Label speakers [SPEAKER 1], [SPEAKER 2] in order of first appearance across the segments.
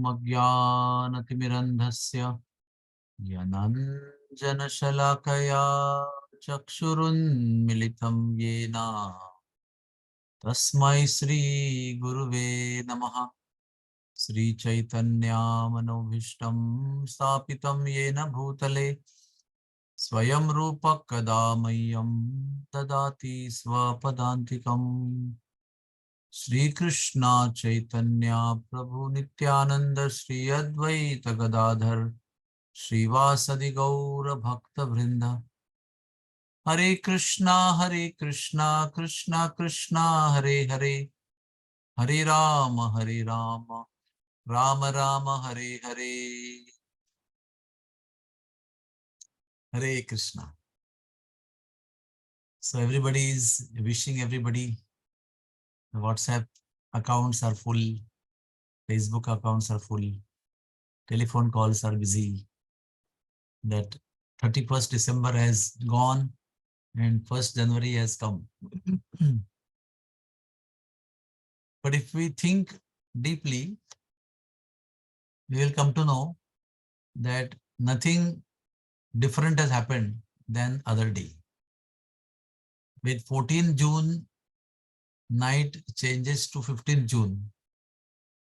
[SPEAKER 1] Ajnanatimirandhasya Yananjanashalakaya Chakshurunmilitam Yena Tasmai Sri Guruve Namaha. Sri Chaitanya Manobhishtam Stapitam Yena Bhutale Swayam Rupa Kadamayam Dadati Swapadantikam. Shri Krishna Chaitanya Prabhu Nityananda Shri Advaita Gadadhar Shri Vasadi Gaura Bhakta Vrinda. Hare Krishna Krishna Krishna Hare Hare, Hare Rama Rama Rama Hare Hare. Hare Krishna. So everybody is wishing everybody. The WhatsApp accounts are full, Facebook accounts are full, telephone calls are busy. That 31st December has gone and 1st January has come. But if we think deeply, we will come to know that nothing different has happened than other day. With 14th June, night changes to 15th June,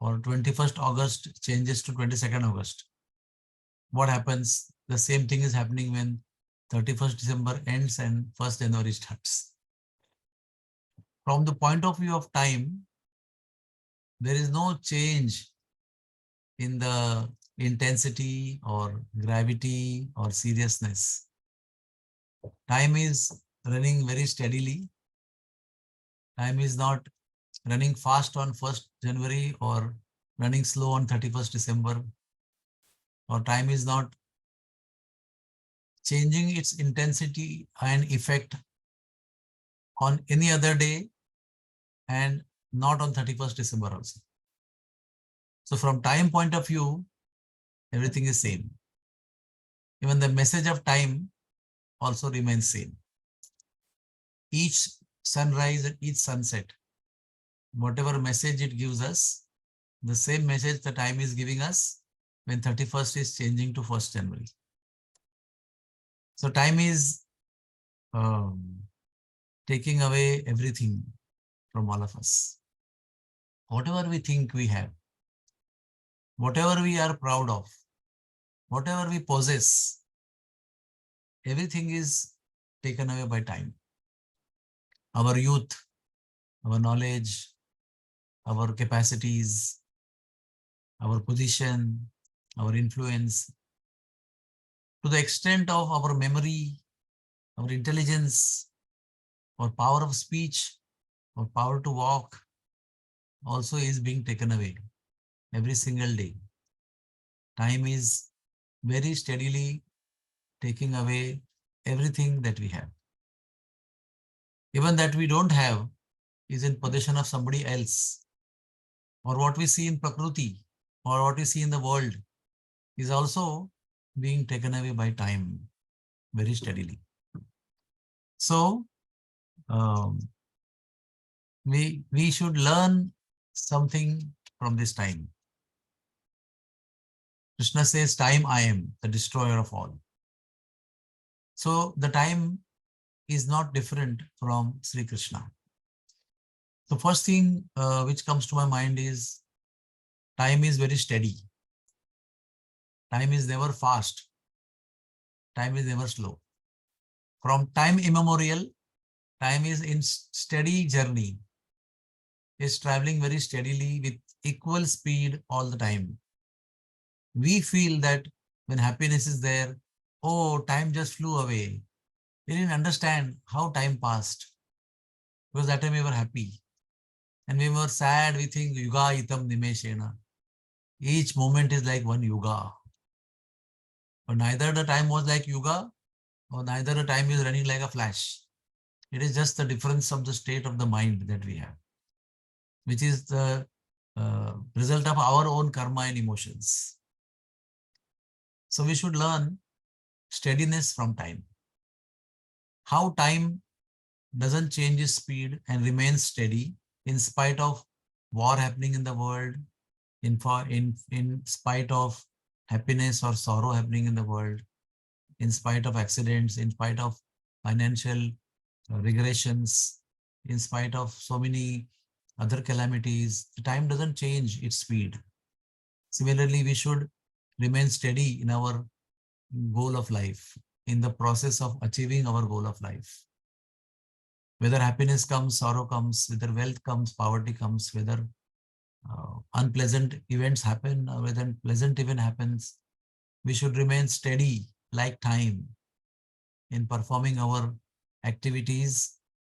[SPEAKER 1] or 21st August changes to 22nd August. What happens? The same thing is happening when 31st December ends and 1st January starts. From the point of view of time, there is no change in the intensity or gravity or seriousness. Time is running very steadily. Time is not running fast on 1st January or running slow on 31st December. Or time is not changing its intensity and effect on any other day and not on 31st December also. So from time point of view, everything is same. Even the message of time also remains same. Each sunrise and each sunset, whatever message it gives us, the same message the time is giving us when 31st is changing to 1st January. So time is taking away everything from all of us. Whatever we think we have, whatever we are proud of, whatever we possess, everything is taken away by time. Our youth, our knowledge, our capacities, our position, our influence, to the extent of our memory, our intelligence, our power of speech, our power to walk, also is being taken away every single day. Time is very steadily taking away everything that we have. Even that we don't have is in possession of somebody else. Or what we see in Prakriti or what we see in the world is also being taken away by time very steadily. So we should learn something from this time. Krishna says, time I am, the destroyer of all. So the time is not different from Sri Krishna. The first thing which comes to my mind is time is very steady. Time is never fast. Time is never slow. From time immemorial, time is in steady journey. It's traveling very steadily with equal speed all the time. We feel that when happiness is there, oh, time just flew away. We didn't understand how time passed. Because that time we were happy. And when we were sad, we think, yuga itam nimeshena. Each moment is like one yuga. But neither the time was like yuga, or neither the time is running like a flash. It is just the difference of the state of the mind that we have, which is the result of our own karma and emotions. So we should learn steadiness from time. How time doesn't change its speed and remains steady in spite of war happening in the world, in spite of happiness or sorrow happening in the world, in spite of accidents, in spite of financial regressions, in spite of so many other calamities, the time doesn't change its speed. Similarly, we should remain steady in our goal of life, in the process of achieving our goal of life. Whether happiness comes, sorrow comes, whether wealth comes, poverty comes, whether unpleasant events happen, or whether pleasant event happens, we should remain steady like time in performing our activities,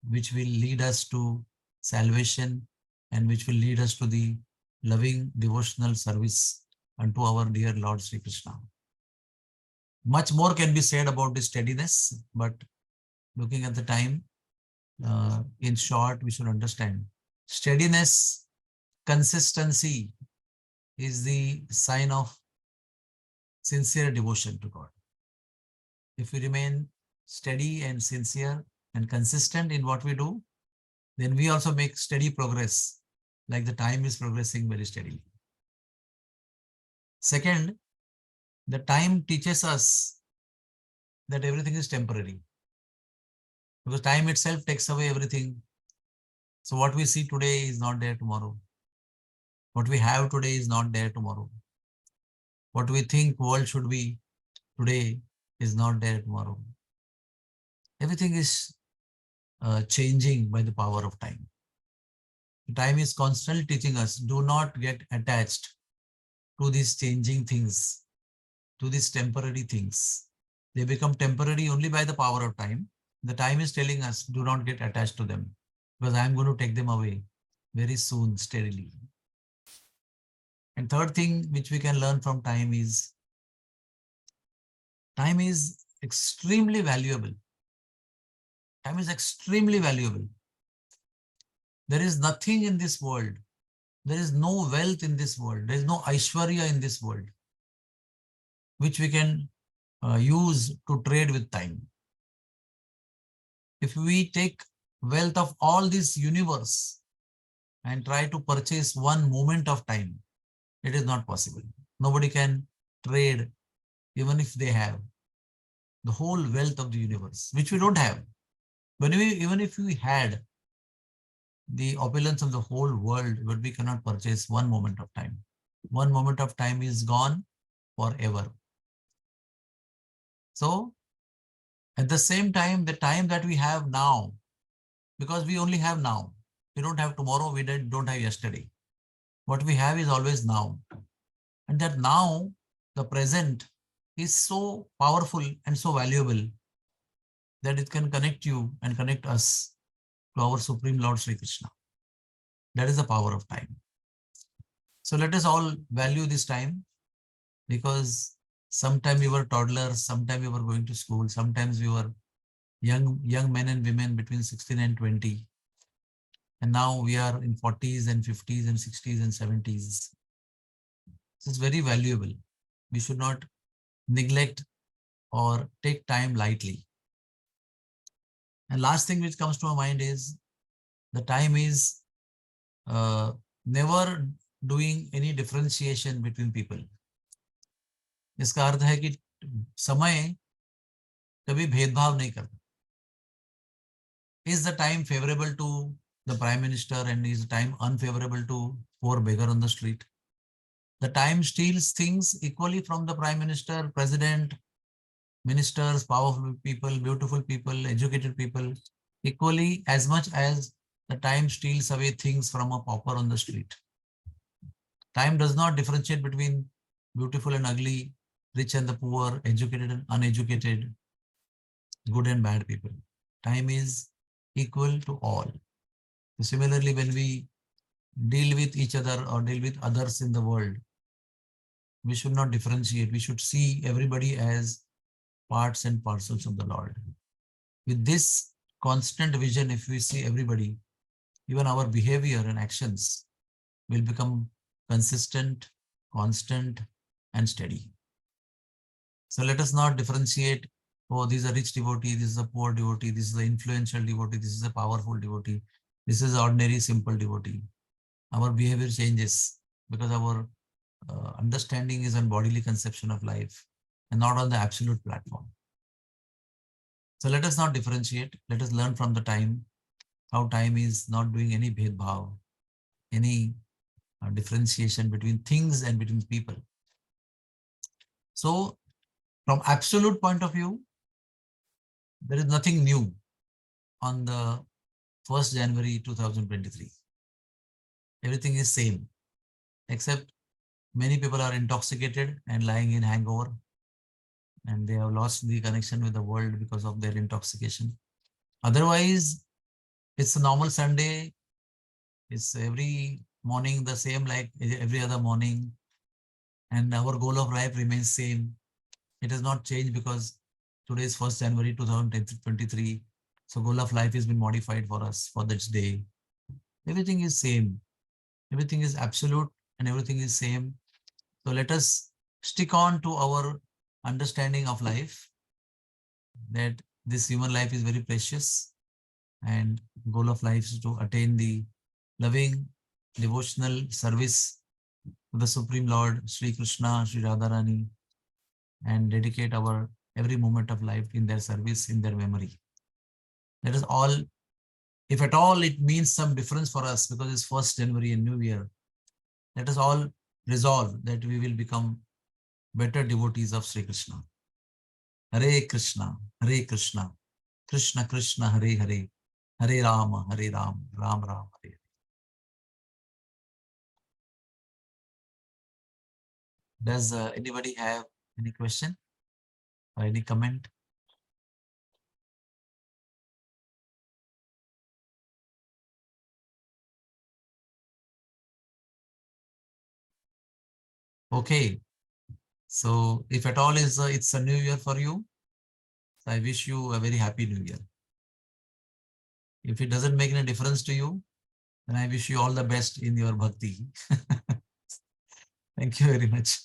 [SPEAKER 1] which will lead us to salvation and which will lead us to the loving devotional service unto our dear Lord Sri Krishna. Much more can be said about this steadiness, but looking at the time, in short, we should understand steadiness, consistency is the sign of sincere devotion to God. If we remain steady and sincere and consistent in what we do, then we also make steady progress, like the time is progressing very steadily. Second, the time teaches us that everything is temporary, because time itself takes away everything. So what we see today is not there tomorrow. What we have today is not there tomorrow. What we think world should be today is not there tomorrow. Everything is changing by the power of time. Time is constantly teaching us, do not get attached to these changing things, to these temporary things. They become temporary only by the power of time. The time is telling us, do not get attached to them, because I am going to take them away very soon, steadily. And third thing which we can learn from time is extremely valuable. Time is extremely valuable. There is nothing in this world. There is no wealth in this world. There is no Aishwarya in this world which we can use to trade with time. If we take wealth of all this universe and try to purchase one moment of time, it is not possible. Nobody can trade, even if they have the whole wealth of the universe, which we don't have. But even if we had the opulence of the whole world, but we cannot purchase one moment of time. One moment of time is gone forever. So at the same time, the time that we have now, because we only have now, we don't have tomorrow, we don't have yesterday. What we have is always now. And that now, the present, is so powerful and so valuable that it can connect you and connect us to our Supreme Lord Sri Krishna. That is the power of time. So let us all value this time, because sometime we were toddlers, sometime we were going to school, sometimes we were young men and women between 16 and 20. And now we are in 40s and 50s and 60s and 70s. So it's very valuable. We should not neglect or take time lightly. And last thing which comes to my mind is the time is never doing any differentiation between people. इसका अर्थ है कि समय कभी भेदभाव नहीं करता. Is the time favorable to the Prime Minister and is the time unfavorable to poor beggar on the street? The time steals things equally from the Prime Minister, President, ministers, powerful people, beautiful people, educated people, equally as much as the time steals away things from a pauper on the street. Time does not differentiate between beautiful and ugly, rich and the poor, educated and uneducated, good and bad people. Time is equal to all. So similarly, when we deal with each other or deal with others in the world, we should not differentiate. We should see everybody as parts and parcels of the Lord. With this constant vision, if we see everybody, even our behavior and actions will become consistent, constant, and steady. So let us not differentiate, oh, this is a rich devotee, this is a poor devotee, this is an influential devotee, this is a powerful devotee, this is ordinary, simple devotee. Our behavior changes because our understanding is on bodily conception of life and not on the absolute platform. So let us not differentiate. Let us learn from the time how time is not doing any bhedbhav, any differentiation between things and between people. So from absolute point of view, there is nothing new on the 1st January 2023. Everything is same, except many people are intoxicated and lying in hangover, and they have lost the connection with the world because of their intoxication. Otherwise, it's a normal Sunday. It's every morning the same like every other morning, and our goal of life remains same. It has not changed because today is 1st January 2023. So goal of life has been modified for us for this day. Everything is same. Everything is absolute and everything is same. So let us stick on to our understanding of life, that this human life is very precious, and goal of life is to attain the loving devotional service to the Supreme Lord, Sri Krishna, Sri Radharani, and dedicate our every moment of life in their service, in their memory. Let us all, if at all it means some difference for us because it's 1st January and New Year, let us all resolve that we will become better devotees of Sri Krishna. Hare Krishna, Hare Krishna, Krishna Krishna, Hare Hare, Hare Rama, Hare Rama, Ram Ram, Hare. Does anybody have any question or any comment? Okay. So if at all is it's a new year for you, so I wish you a very happy new year. If it doesn't make any difference to you, then I wish you all the best in your bhakti. Thank you very much.